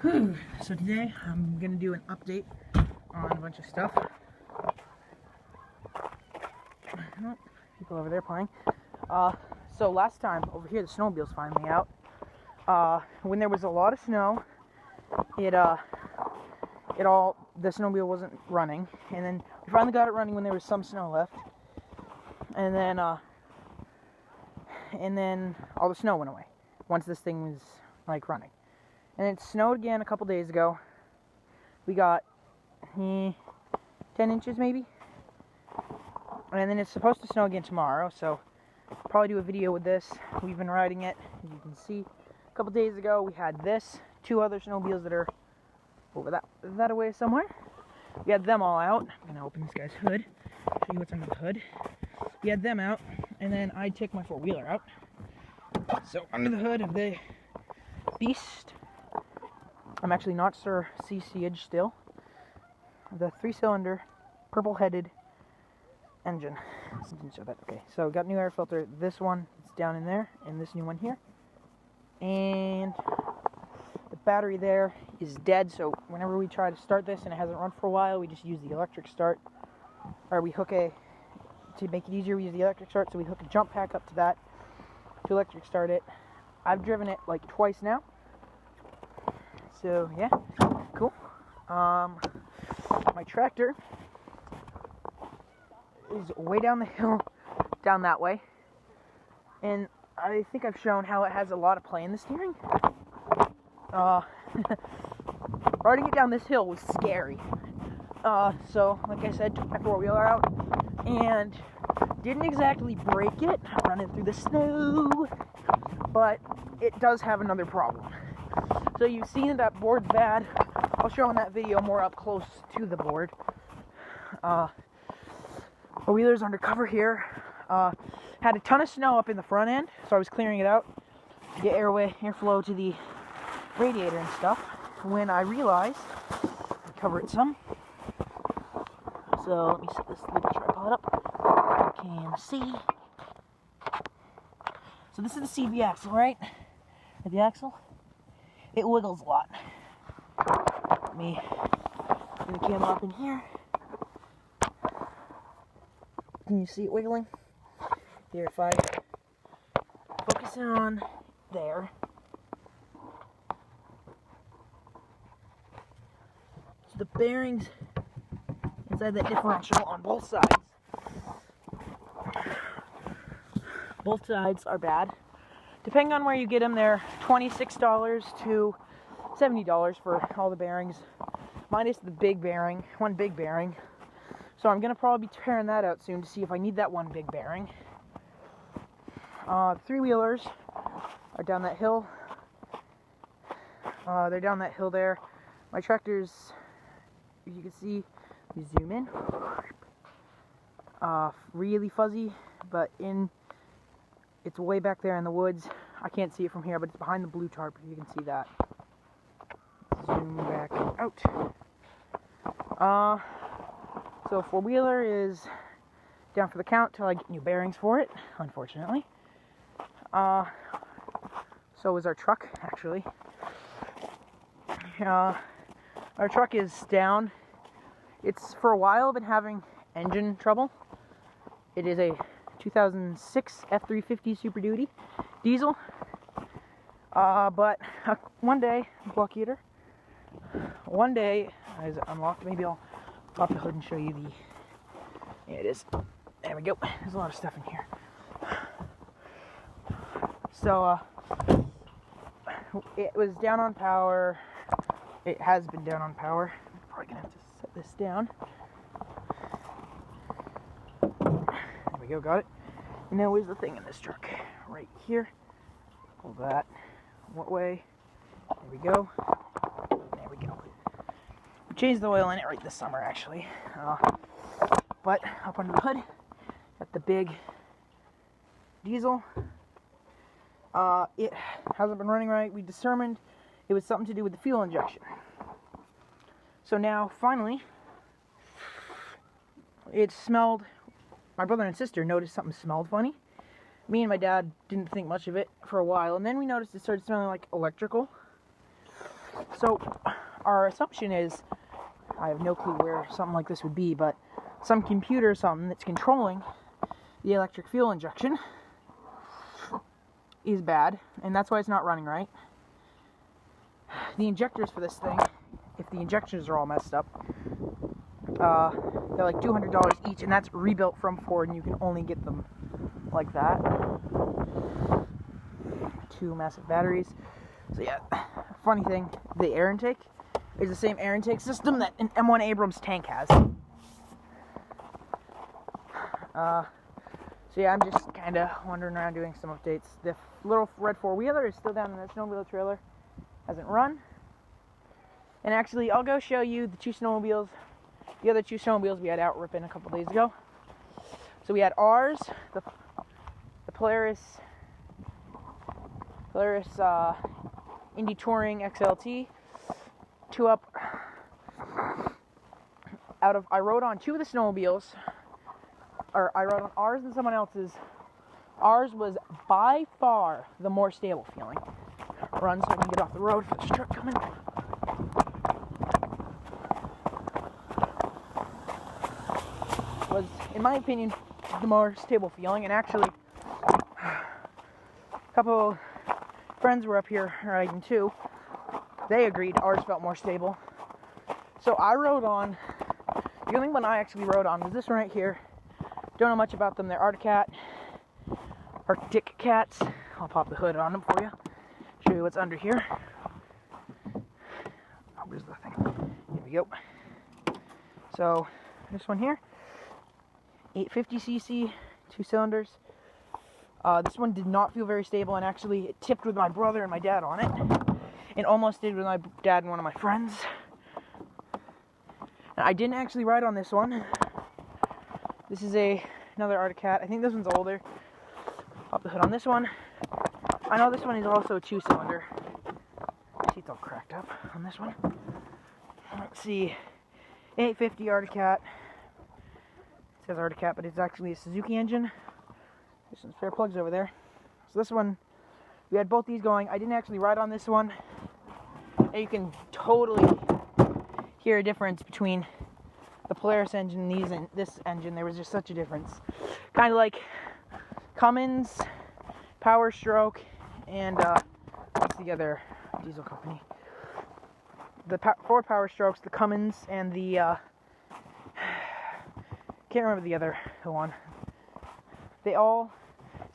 So today I'm going to do an update on a bunch of stuff. Oh, people over there playing. So last time over here the snowmobile's finally out. When there was a lot of snow, the snowmobile wasn't running, and then we finally got it running when there was some snow left, and then all the snow went away once this thing was like running. And it snowed again a couple days ago. We got 10 inches maybe. And then it's supposed to snow again tomorrow, so I'll probably do a video with this. We've been riding it, as you can see. A couple days ago we had this, two other snowmobiles that are over that away somewhere. We had them all out. I'm gonna open this guy's hood, show you what's under the hood. We had them out, and then I took my four-wheeler out. So under the hood of the Beast, I'm actually not Sir CCH still. The 3-cylinder, purple-headed engine. Didn't show that. Okay, so got new air filter. This one is down in there, and this new one here. And the battery there is dead, so whenever we try to start this and it hasn't run for a while, we just use the electric start. Or we hook to make it easier, we use the electric start, so we hook a jump pack up to that to electric start it. I've driven it like twice now. So yeah, cool. My tractor is way down the hill, down that way, and I think I've shown how it has a lot of play in the steering. Riding it down this hill was scary. So like I said, took my four-wheeler out and didn't exactly break it running through the snow, but it does have another problem. So you've seen that board's bad. I'll show in that video more up close to the board. My wheeler's undercover here. Had a ton of snow up in the front end, so I was clearing it out to get airflow to the radiator and stuff. When I realized, cover it some. So let me set this little tripod up. You can see. So this is the CV axle, right? The axle. It wiggles a lot. Let me bring the camera up in here. Can you see it wiggling? Here, if I focus on there. So the bearings inside that differential on both sides. Both sides are bad. Depending on where you get them, they're $26 to $70 for all the bearings. Minus the big bearing, one big bearing. So I'm going to probably be tearing that out soon to see if I need that one big bearing. Three-wheelers are down that hill. They're down that hill there. My tractor's, you can see, you zoom in, really fuzzy, but it's way back there in the woods. I can't see it from here, but it's behind the blue tarp, if you can see that. Zoom back out. So four-wheeler is down for the count till I get new bearings for it, unfortunately. So is our truck, actually. Our truck is down. It's for a while been having engine trouble. It is a 2006 F350 Super Duty diesel. But one day, block heater. One day, as it unlocked, maybe I'll pop the hood and show you the. Yeah, it is. There we go. There's a lot of stuff in here. So, it was down on power. It has been down on power. I'm probably gonna have to set this down. There we go, got it. And now where's the thing in this truck? Right here. Pull that. What way? There we go. There we go. We changed the oil in it right this summer, actually. But up under the hood, got the big diesel. It hasn't been running right. We determined it was something to do with the fuel injection. So now, finally, it smelled. My brother and sister noticed something smelled funny. Me and my dad didn't think much of it for a while, and then we noticed it started smelling like electrical. So our assumption is, I have no clue where something like this would be, but some computer or something that's controlling the electric fuel injection is bad, and that's why it's not running right. The injectors for this thing, if the injectors are all messed up, they're like $200 each, and that's rebuilt from Ford, and you can only get them like that. 2 massive batteries. So yeah, funny thing, the air intake is the same air intake system that an M1 Abrams tank has. So yeah, I'm just kind of wandering around doing some updates. The little red 4-wheeler is still down in the snowmobile trailer. Hasn't run. And actually, I'll go show you the 2 snowmobiles, the other 2 snowmobiles we had out ripping a couple days ago. So we had ours, the Polaris Indy Touring XLT, 2-up. I rode on 2 of the snowmobiles, or I rode on ours and someone else's. Ours was by far the more stable feeling. Run so I can get off the road for this truck coming. Was, in my opinion, the more stable feeling, and actually, a couple friends were up here riding too. They agreed ours felt more stable. So I rode on, the only one I actually rode on was this one right here. Don't know much about them. They're Arctic Cats. I'll pop the hood on them for you. Show you what's under here. Oh, where's the thing? Here we go. So, this one here, 850cc, 2 cylinders. This one did not feel very stable, and actually it tipped with my brother and my dad on it. It almost did with my dad and one of my friends. And I didn't actually ride on this one. This is another Arctic Cat. I think this one's older. Pop the hood on this one. I know this one is also a 2-cylinder. Seat's all cracked up on this one. Let's see. 850 Arctic Cat. It says Arctic Cat, but it's actually a Suzuki engine. There's some spare plugs over there. So this one, we had both these going. I didn't actually ride on this one. And you can totally hear a difference between the Polaris engine and this engine. There was just such a difference. Kind of like Cummins, Power Stroke, and what's the other diesel company? The Ford Power Strokes, the Cummins, and the can't remember the other one. They all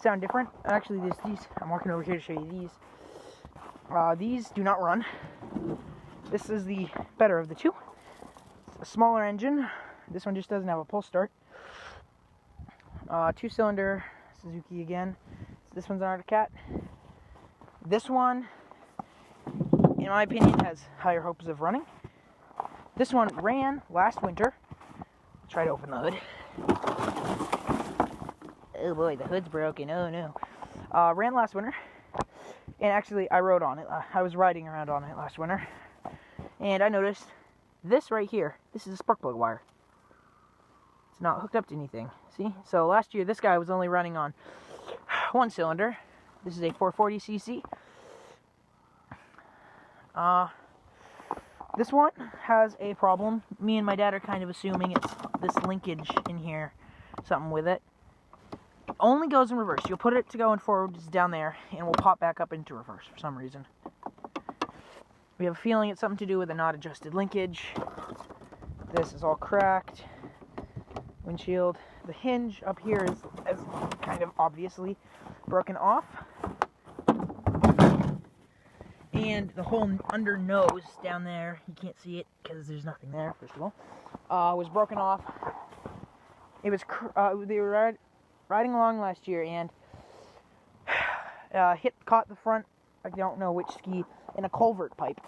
sound different. Actually, these I'm walking over here to show you these. These do not run. This is the better of the 2. It's a smaller engine. This one just doesn't have a pull start. 2-cylinder Suzuki again. This one's an Arctic Cat. This one, in my opinion, has higher hopes of running. This one ran last winter. Try to open the hood. Oh boy, the hood's broken. Oh no. Ran last winter. And actually, I rode on it. I was riding around on it last winter. And I noticed this right here. This is a spark plug wire. It's not hooked up to anything. See? So last year, this guy was only running on 1 cylinder. This is a 440cc. This one has a problem. Me and my dad are kind of assuming it's this linkage in here. Something with it. It only goes in reverse. You'll put it to go in forward, it's down there, and will pop back up into reverse for some reason. We have a feeling it's something to do with a not adjusted linkage. This is all cracked. Windshield. The hinge up here is kind of obviously broken off. And the whole under nose down there, you can't see it because there's nothing there, first of all, was broken off. It was, they were riding along last year and caught the front, I don't know which ski, in a culvert pipe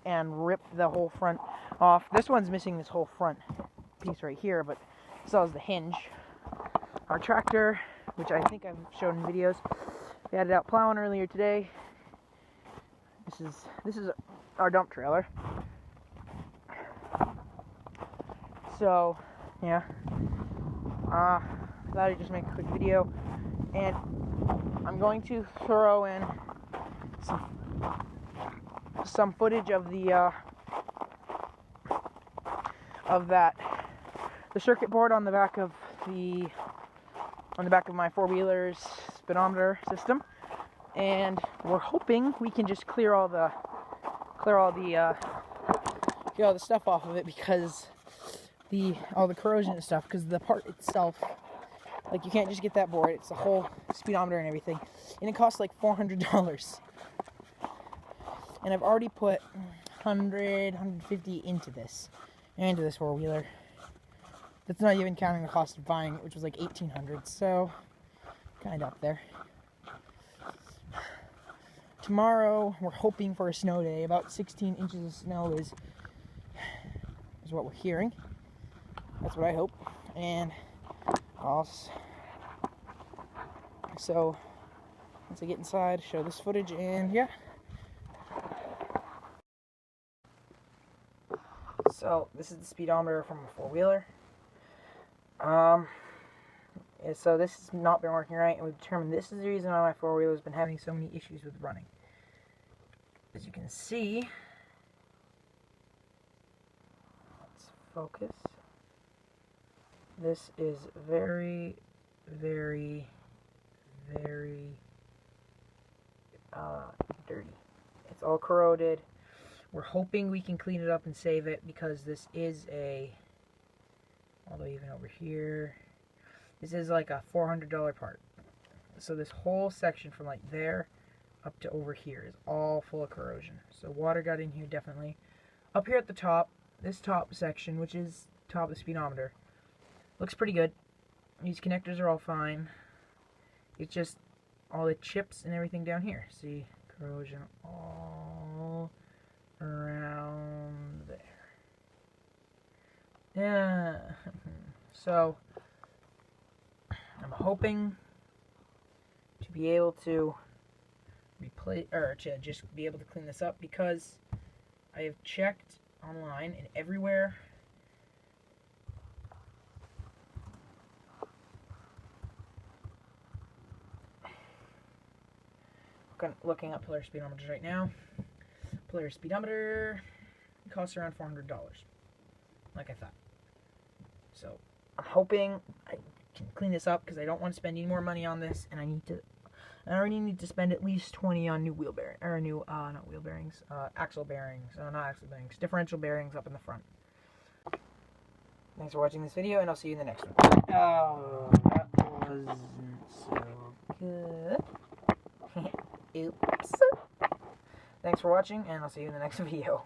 and ripped the whole front off. This one's missing this whole front piece right here, but so is the hinge. Our tractor, which I think I've shown in videos, we had it out plowing earlier today. This is our dump trailer. So, yeah. I thought I'd just make a quick video, and I'm going to throw in some footage of the the circuit board on the back of my four-wheeler's speedometer system, and we're hoping we can just clear all the stuff off of it, because all the corrosion and stuff, because the part itself, like, you can't just get that board, it's the whole speedometer and everything, and it costs like $400. And I've already put 150 into this four-wheeler. That's not even counting the cost of buying it, which was like $1,800, so kind of up there. Tomorrow, we're hoping for a snow day. About 16 inches of snow is what we're hearing. That's what I hope. And so once I get inside, show this footage, and yeah. So this is the speedometer from a four-wheeler. So this has not been working right, and we've determined this is the reason why my four-wheeler has been having so many issues with running. As you can see, let's focus. This is very, very, very dirty. It's all corroded. We're hoping we can clean it up and save it, because this is although even over here, this is like a $400 part. So this whole section from like there up to over here is all full of corrosion. So water got in here definitely. Up here at the top, this top section, which is top of the speedometer, looks pretty good. These connectors are all fine. It's just all the chips and everything down here. See, corrosion all around there. Yeah. So I'm hoping to be able to just be able to clean this up, because I have checked online and everywhere looking up Polaris speedometers right now. Polaris speedometer costs around $400, like I thought. So I'm hoping I can clean this up, because I don't want to spend any more money on this, and I already need to spend at least $20 on new wheel bearing, or not wheel bearings, axle bearings, not axle bearings, differential bearings up in the front. Thanks for watching this video, and I'll see you in the next one. Oh, that wasn't so good. Oops. Thanks for watching, and I'll see you in the next video.